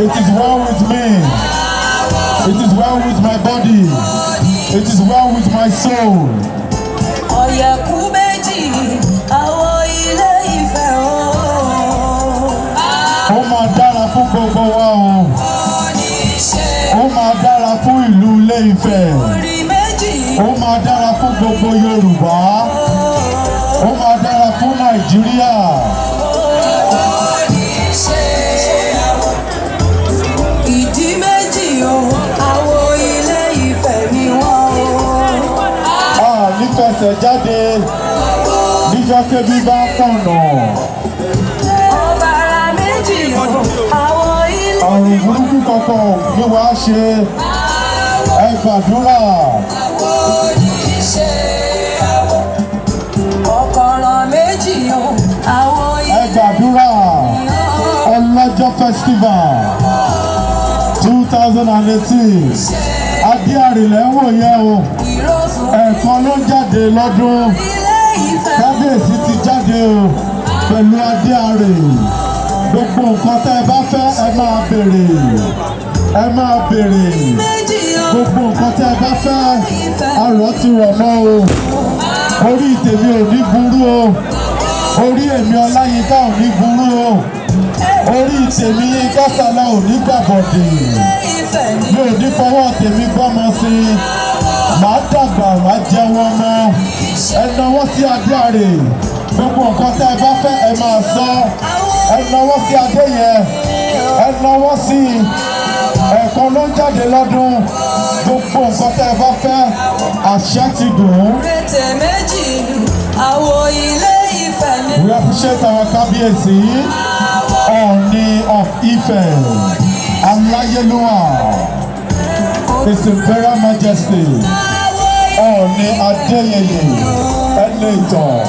It is well with me. It is well with my body. It is well with my soul. Ọ̀yẹ̀kú méjì àwọn ilé Ifẹ̀ o. Ó máa dára fún gbogbo wa o. Ó máa dára fún ìlú Ilé Ifẹ̀. Ó máa dára fún gbogbo Yorùbá. Ó máa dára fún Nàìjíríà. Ìdí méjì o, àwọn ilé Ifẹ̀ ni wọ́n o. Nífẹsẹ̀ jáde níjọ́ kébí bá pọ̀nà. Ọ̀bàrà méjì o, àwọn ilé. Àrùn burúkú kankan ni wàá ṣe. Ẹ gbàdúrà. Ọ̀kọ̀rọ̀ méjì o, àwọn ilé. Ẹ gbàdúrà. Ọlọ́jọ́ festival 2018. Adé àrìlẹ̀ ń wò yẹn o. Ẹ̀ẹ̀kan ló ń jáde lọ́dún. Kábíyèsí ti jáde o pẹ̀lú adé àrè. Gbogbo nǹkan tẹ́ ẹ bá fẹ́ ẹ máa béèrè. Ẹ máa béèrè. Gbogbo nǹkan tẹ́ ẹ bá fẹ́ arọ̀ ti rọ̀ mọ́ o. Orí tèmi ò ní burú o. Orí èmi Ọláyínká ò ní burú o. Orí tèmi Kásálà ò ní gbàbọ̀dè. Mi ò ní fọwọ́ tèmi gbọ́mọ sí i. Màá dàgbà wá jẹun ọmọ. Ẹ náwó sí adé àrè. Gbogbo nǹkan tẹ́ ẹ bá fẹ́ ẹ máa sọ. Ẹ náwó sí adé yẹn. Ẹ náwó sí i. Ẹ̀ẹ̀kan ló ń jáde lọ́dún. Gbogbo nǹkan tẹ́ ẹ bá fẹ́ àṣẹ ti dùn. Rètè méjì àwọn ilé Ifẹ̀ ni. We appreciate our Kábíyèsí Ọọ̀ni of Ifẹ̀ Aláyélúwà. His Imperial Majesty Ọọ̀ni Adéyẹyè Ẹlẹ́tàn.